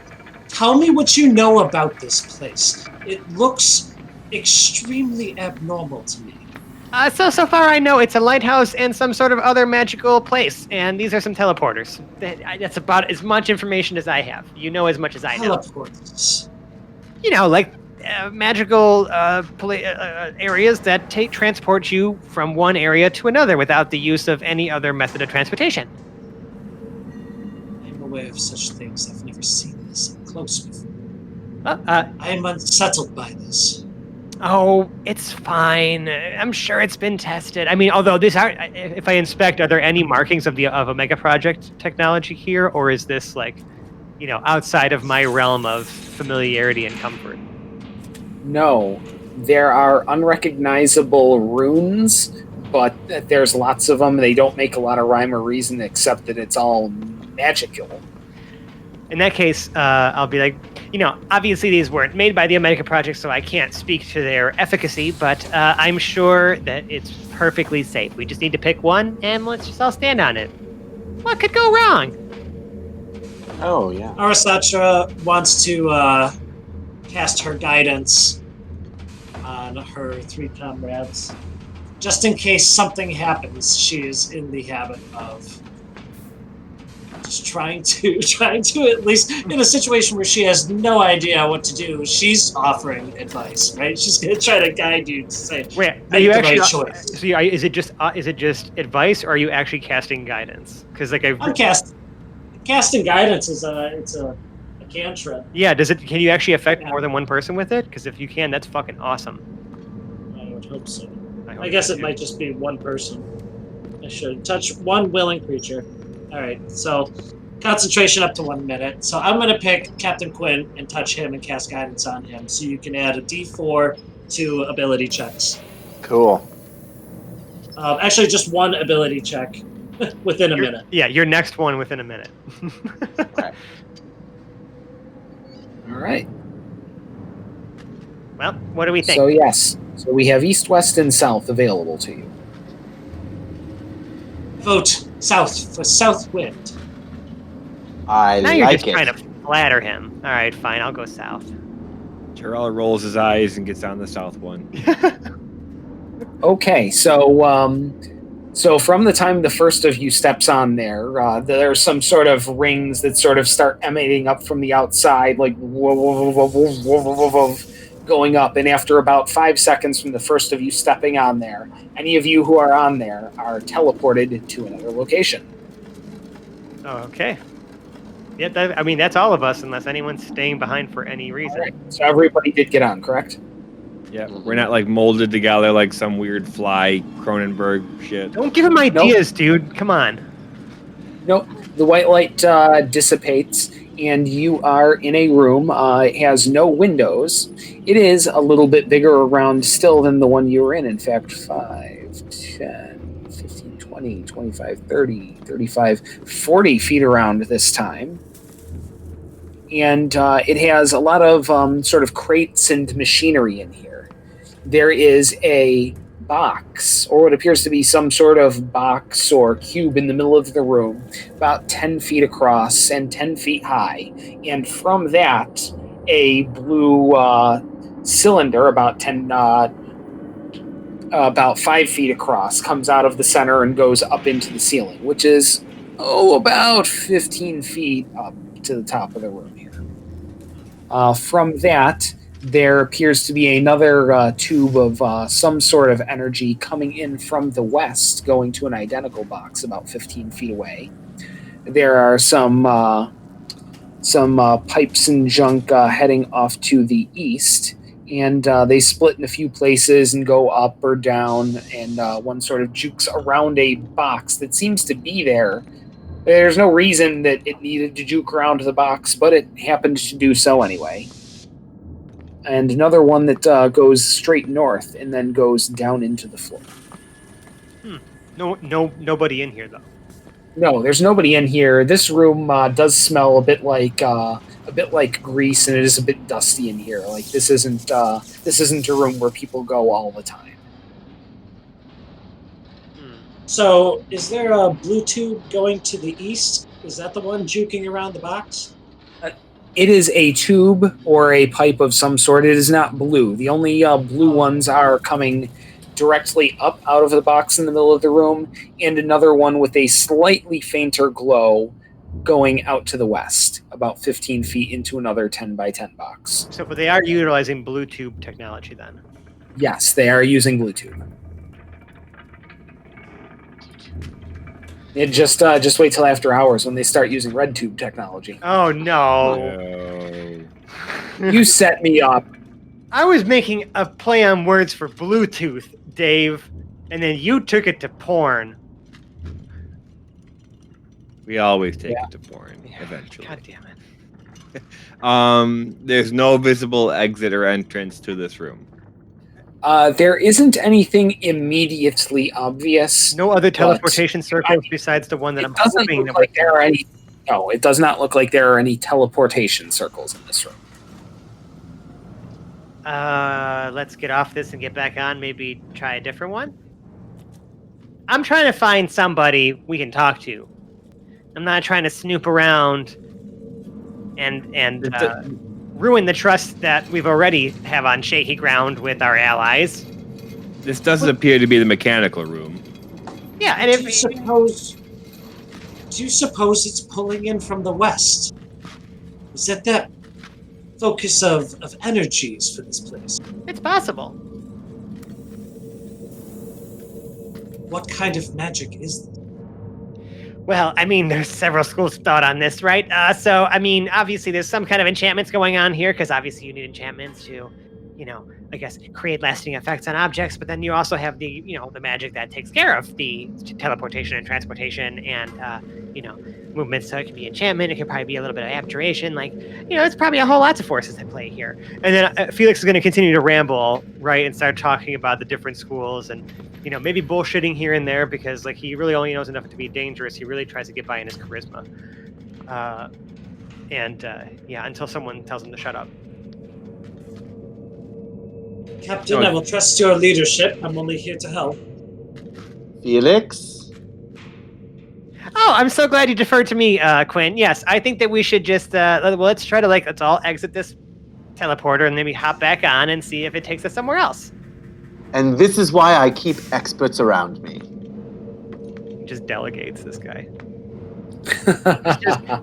Tell me what you know about this place. It looks extremely abnormal to me. So far I know it's a lighthouse and some sort of other magical place, and these are some teleporters. That's about as much information as I have. You know as much as I know. Teleporters? Like magical areas that transport you from one area to another without the use of any other method of transportation. I'm aware of such things. I've never seen this up close before. I am unsettled by this. Oh, it's fine. I'm sure it's been tested. I mean, although if I inspect, are there any markings of a mega project technology here, or is this outside of my realm of familiarity and comfort? No, there are unrecognizable runes, but there's lots of them. They don't make a lot of rhyme or reason except that it's all magical. In that case, I'll be like, obviously these weren't made by the Omega Project, so I can't speak to their efficacy, but I'm sure that it's perfectly safe. We just need to pick one, and let's just all stand on it. What could go wrong? Oh, yeah. Arasatra wants to cast her guidance on her 3 comrades. Just in case something happens, she is in the habit of just trying to at least in a situation where she has no idea what to do, she's offering advice, right? She's going to try to guide you to say, wait, are you actually choice. So is it just advice, or are you actually casting guidance? Because I'm casting guidance is a cantrip. Yeah, can you actually affect more than one person with it? Because if you can, that's fucking awesome. I would hope so. I guess it might just be one person. I should touch one willing creature. All right, so concentration up to 1 minute. So I'm going to pick Captain Quinn and touch him and cast guidance on him. So you can add a D4 to ability checks. Cool. Actually, just one ability check within a minute. Yeah, your next one within a minute. Okay. All right. Well, what do we think? So yes, we have east, west, and south available to you. Vote south for south wind. Now you're just trying to flatter him. All right, fine. I'll go south. Terrell rolls his eyes and gets on the south one. Okay, so from the time the first of you steps on there's some sort of rings that sort of start emanating up from the outside, like going up, and after about 5 seconds from the first of you stepping on there, any of you who are on there are teleported to another location. Oh, okay. Yeah, that's all of us, unless anyone's staying behind for any reason. All right. So everybody did get on, correct? Yeah, we're not like molded together like some weird fly Cronenberg shit. Don't give him ideas, dude. Come on. Nope. The white light dissipates, and you are in a room. It has no windows. It is a little bit bigger around still than the one you were in. In fact, 5, 10, 15, 20, 25, 30, 35, 40 feet around this time. And it has a lot of sort of crates and machinery in here. There is a box, or what appears to be some sort of box or cube in the middle of the room, about 10 feet across and 10 feet high. And from that, a blue cylinder about 5 feet across comes out of the center and goes up into the ceiling, which is about 15 feet up to the top of the room here. From that, there appears to be another tube of some sort of energy coming in from the west, going to an identical box about 15 feet away. There are some pipes and junk heading off to the east, and they split in a few places and go up or down, and one sort of jukes around a box that seems to be there. There's no reason that it needed to juke around the box, but it happened to do so anyway. And another one that goes straight north and then goes down into the floor. Nobody in here though. No, there's nobody in here. This room does smell a bit like grease, and it is a bit dusty in here. Like this isn't a room where people go all the time. So, is there a blue tube going to the east? Is that the one juking around the box? It is a tube or a pipe of some sort. It is not blue. The only blue ones are coming directly up out of the box in the middle of the room, and another one with a slightly fainter glow going out to the west, about 15 feet into another 10 by 10 box. So, but they are utilizing blue tube technology then? Yes, they are using blue tube. It just wait till after hours when they start using red tube technology. Oh no! You set me up. I was making a play on words for Bluetooth, Dave, and then you took it to porn. We always take it to porn eventually. God damn it! There's no visible exit or entrance to this room. There isn't anything immediately obvious. No other teleportation circles besides the one that I'm hoping that like there are any. No, it does not look like there are any teleportation circles in this room. Let's get off this and get back on. Maybe try a different one. I'm trying to find somebody we can talk to. I'm not trying to snoop around and ruin the trust that we've already have on shaky ground with our allies. This doesn't appear to be the mechanical room. Yeah, and do you suppose it's pulling in from the west? Is that focus of energies for this place? It's possible. What kind of magic is this? Well, I mean, there's several schools of thought on this, right? So, I mean, obviously there's some kind of enchantments going on here, because obviously you need enchantments to, I guess, create lasting effects on objects, but then you also have the, the magic that takes care of the teleportation and transportation and, movement. So it can be enchantment, it could probably be a little bit of abjuration, it's probably a whole lots of forces at play here. And then Felix is going to continue to ramble, right, and start talking about the different schools and, maybe bullshitting here and there, because, he really only knows enough to be dangerous. He really tries to get by in his charisma. Until someone tells him to shut up. Captain, I will trust your leadership. I'm only here to help. Felix? Oh, I'm so glad you deferred to me, Quinn. Yes, I think that we should just, let's try to, let's all exit this teleporter and maybe hop back on and see if it takes us somewhere else. And this is why I keep experts around me. He just delegates, this guy.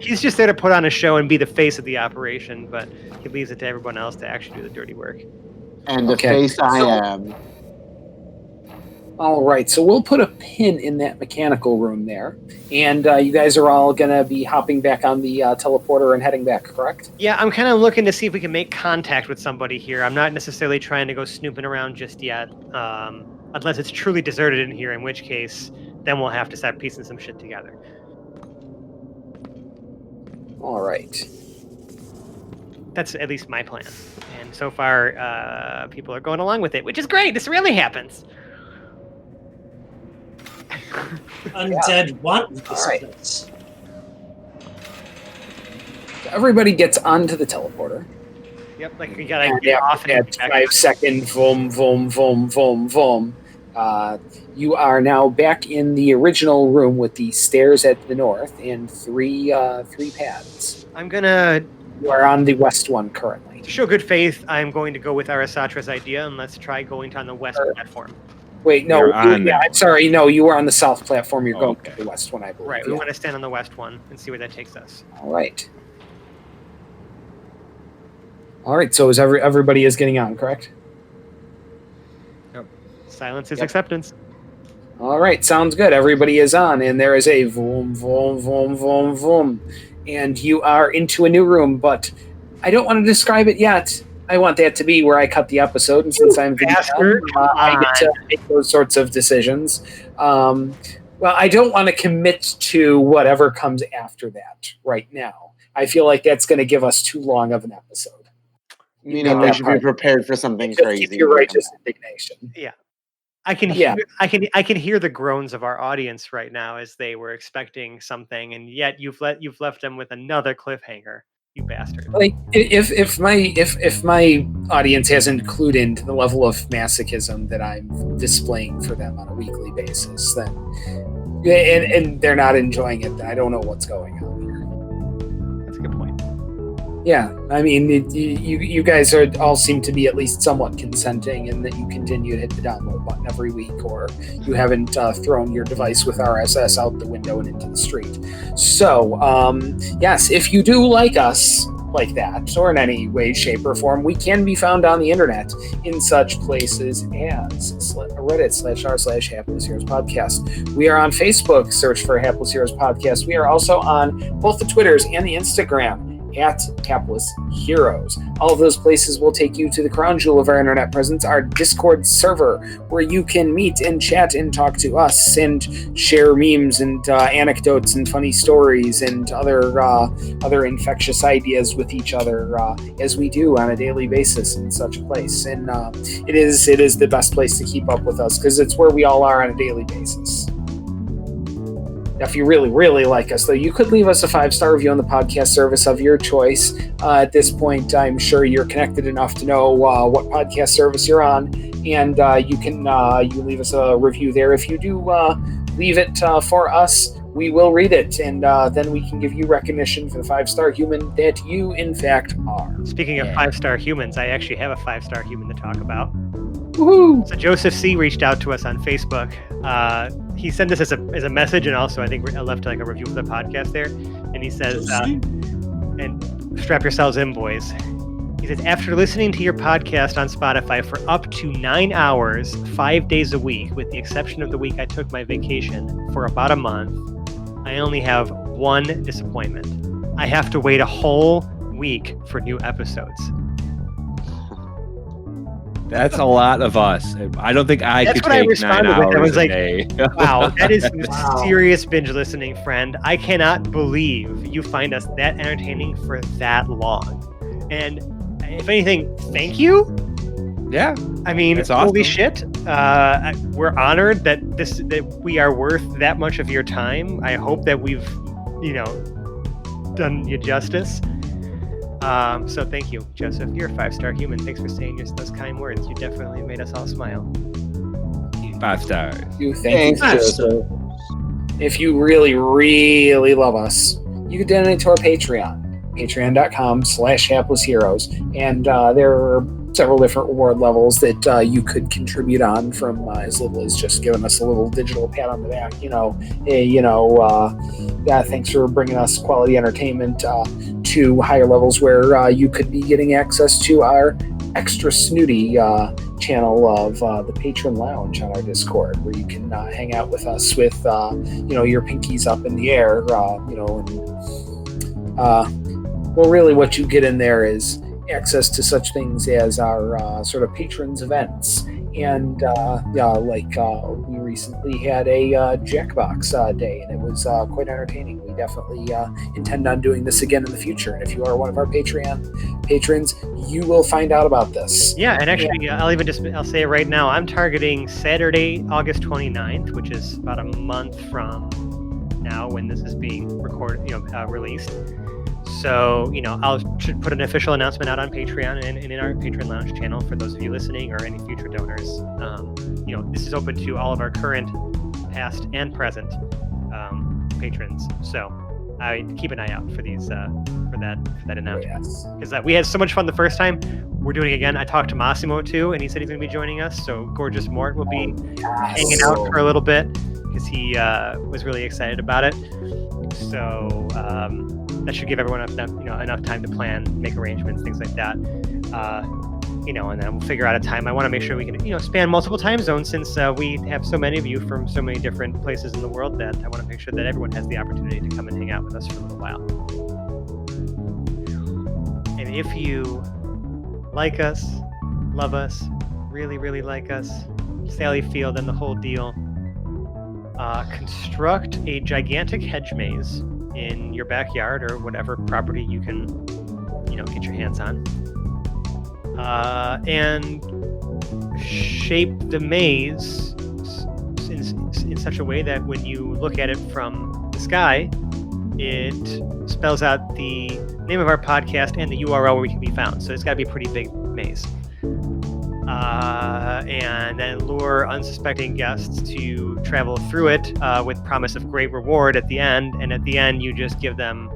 He's just there to put on a show and be the face of the operation, but he leaves it to everyone else to actually do the dirty work. And the Okay. face I am. All right, so we'll put a pin in that mechanical room there, and you guys are all going to be hopping back on the teleporter and heading back, correct? Yeah, I'm kind of looking to see if we can make contact with somebody here. I'm not necessarily trying to go snooping around just yet, unless it's truly deserted in here, in which case, then we'll have to start piecing some shit together. All right. That's at least my plan. And so far, people are going along with it, which is great. This really happens. Undead want this All right. place. Everybody gets onto the teleporter. Yep, like we gotta And get off and at get back. 5 second, boom, boom, boom, boom, boom. You are now back in the original room with the stairs at the north and three paths. I'm gonna, You are on the west one currently. to show good faith, I'm going to go with Arasatra's idea, and let's try going on the west platform. Wait, no, You're on that I'm sorry, no, you were on the south platform. You're going Okay. to the west one, I believe. Right, we yeah. want to stand on the west one and see where that takes us. All right. All right, so is everybody is getting on, correct? Silence is Yep. acceptance. All right, sounds good. Everybody is on, and there is a vroom, vroom, vroom, vroom, vroom. And you are into a new room, but I don't want to describe it yet. I want that to be where I cut the episode, and since I'm the bastard, GM, I get to make those sorts of decisions. Well, I don't want to commit to whatever comes after that right now. I feel like that's going to give us too long of an episode. Meaning got we that should part. be prepared for something Just crazy. keep your righteous indignation. I can Yeah. hear, I can hear the groans of our audience right now as they were expecting something, and yet you've left them with another cliffhanger. You bastard. Like if my audience hasn't clued into the level of masochism that I'm displaying for them on a weekly basis, then and they're not enjoying it, then I don't know what's going on here. That's a good point. Yeah, I mean, you guys all seem to be at least somewhat consenting, and that you continue to hit the download button every week, or you haven't thrown your device with RSS out the window and into the street. So, yes, if you do like us like that, or in any way, shape, or form, we can be found on the internet in such places as Reddit/r/Hapless Heroes Podcast. We are on Facebook, search for Hapless Heroes Podcast. We are also on both the Twitters and the Instagram at Hapless Heroes. All of those places will take you to the crown jewel of our internet presence, our Discord server, where you can meet and chat and talk to us and share memes and anecdotes and funny stories and other infectious ideas with each other, as we do on a daily basis in such a place. And it is the best place to keep up with us, because it's where we all are on a daily basis. If you really, really like us, though, you could leave us a 5-star review on the podcast service of your choice. At this point, I'm sure you're connected enough to know what podcast service you're on, and you can you leave us a review there. If you do leave it for us, we will read it, and then we can give you recognition for the 5-star human that you, in fact, are. Speaking of 5-star humans, I actually have a 5-star human to talk about. Woohoo! So Joseph C. reached out to us on Facebook. He sent this as a message, and also I think I left like a review of the podcast there. And he says, and strap yourselves in, boys. He says, after listening to your podcast on Spotify for up to 9 hours, 5 days a week, with the exception of the week I took my vacation for about a month, I only have one disappointment. I have to wait a whole week for new episodes. That's a lot of us. I don't think I That's could what I take 9 responded with. hours I was a like, day. Wow, that is some Wow. serious binge listening, friend. I cannot believe you find us that entertaining for that long. And if anything, thank you. Yeah. I mean, That's holy awesome. shit. We're honored that we are worth that much of your time. I hope that we've, done you justice. So thank you, Joseph. You're a 5-star human. Thanks for saying those kind words. You definitely made us all smile. 5 stars. Thank you. Joseph. If you really, really love us, you can donate to our Patreon, patreon.com/Hapless Heroes. And there are several different reward levels that you could contribute on, from as little as just giving us a little digital pat on the back. Thanks for bringing us quality entertainment, to higher levels where you could be getting access to our extra snooty channel of the Patron Lounge on our Discord, where you can hang out with us with your pinkies up in the air, really what you get in there is access to such things as our sort of patrons events. And we recently had a Jackbox day, and it was quite entertaining. We definitely intend on doing this again in the future. And if you are one of our Patreon patrons, you will find out about this. Yeah, and actually, I'll say it right now. I'm targeting Saturday, August 29th, which is about a month from now when this is being recorded, released. So, I'll should put an official announcement out on Patreon and in our Patreon Lounge channel for those of you listening or any future donors. This is open to all of our current, past, and present patrons. So, I keep an eye out for these for that announcement, because we had so much fun the first time. We're doing it again. I talked to Massimo too, and he said he's going to be joining us. So, Gorgeous Mort will be hanging out for a little bit because he was really excited about it. So. That should give everyone enough time to plan, make arrangements, things like that. And then we'll figure out a time. I want to make sure we can, span multiple time zones, since we have so many of you from so many different places in the world, that I want to make sure that everyone has the opportunity to come and hang out with us for a little while. And if you like us, love us, really, really like us, Sally Field and the whole deal, construct a gigantic hedge maze in your backyard or whatever property you can, get your hands on, and shape the maze in such a way that when you look at it from the sky, it spells out the name of our podcast and the URL where we can be found. So it's got to be a pretty big maze. And then lure unsuspecting guests to travel through it with promise of great reward at the end. And at the end, you just give them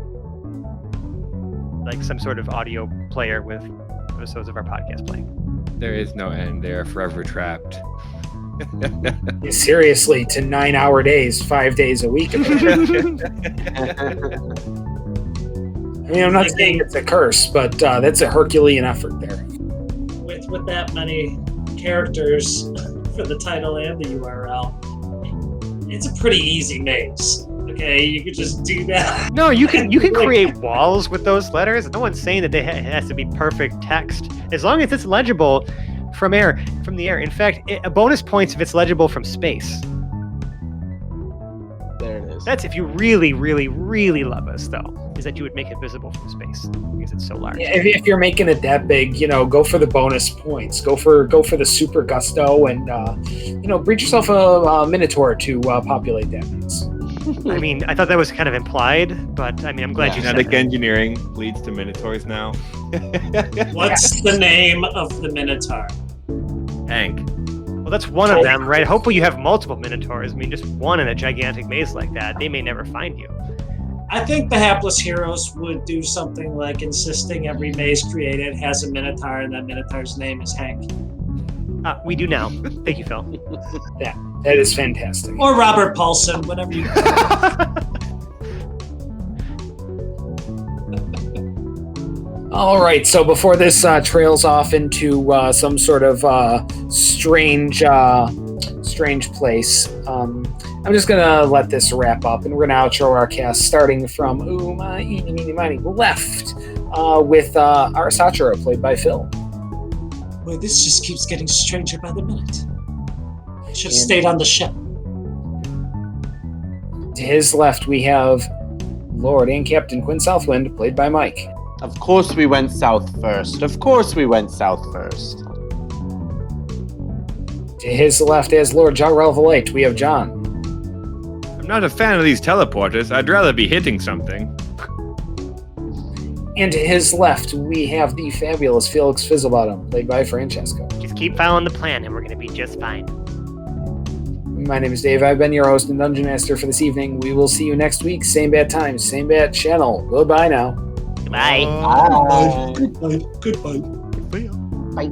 like some sort of audio player with episodes of our podcast playing. There is no end. They are forever trapped. Yeah, seriously, to 9-hour days, 5 days a week. I'm not saying it's a curse, but that's a Herculean effort there. With that many characters for the title and the URL, it's a pretty easy maze. Okay, you could just do that. No, you can create walls with those letters. No one's saying that it has to be perfect text, as long as it's legible from the air. In fact, a bonus points if it's legible from space. There it is. That's if you really, really, really love us, though, is that you would make it visible from space because it's so large. Yeah, if you're making it that big, go for the bonus points. Go for the super gusto, and breed yourself a minotaur to populate that maze. I mean, I thought that was kind of implied, but I'm glad you said Genetic that. engineering leads to minotaurs now. What's the name of the minotaur? Hank. Well, that's one of them, right? Hopefully you have multiple minotaurs. Just one in a gigantic maze like that, they may never find you. I think the Hapless Heroes would do something like insisting every maze created has a minotaur, and that minotaur's name is Hank. We do now. Thank you, Phil. Yeah, that is fantastic. Or Robert Paulson, whatever you All right, so before this trails off into some sort of strange place, I'm just going to let this wrap up, and we're going to outro our cast starting from left with our Sachura, played by Phil. Boy, this just keeps getting stranger by the minute. I should have stayed on the ship. To his left, we have Lord and Captain Quinn Southwind, played by Mike. Of course we went south first. To his left, as Lord Jarrell Valite, we have John. I'm not a fan of these teleporters. I'd rather be hitting something. And to his left, we have the fabulous Felix Fizzlebottom, played by Francesco. Just keep following the plan, and we're going to be just fine. My name is Dave. I've been your host and Dungeon Master for this evening. We will see you next week. Same bad time, same bad channel. Goodbye now. Bye. Bye. Goodbye. Bye.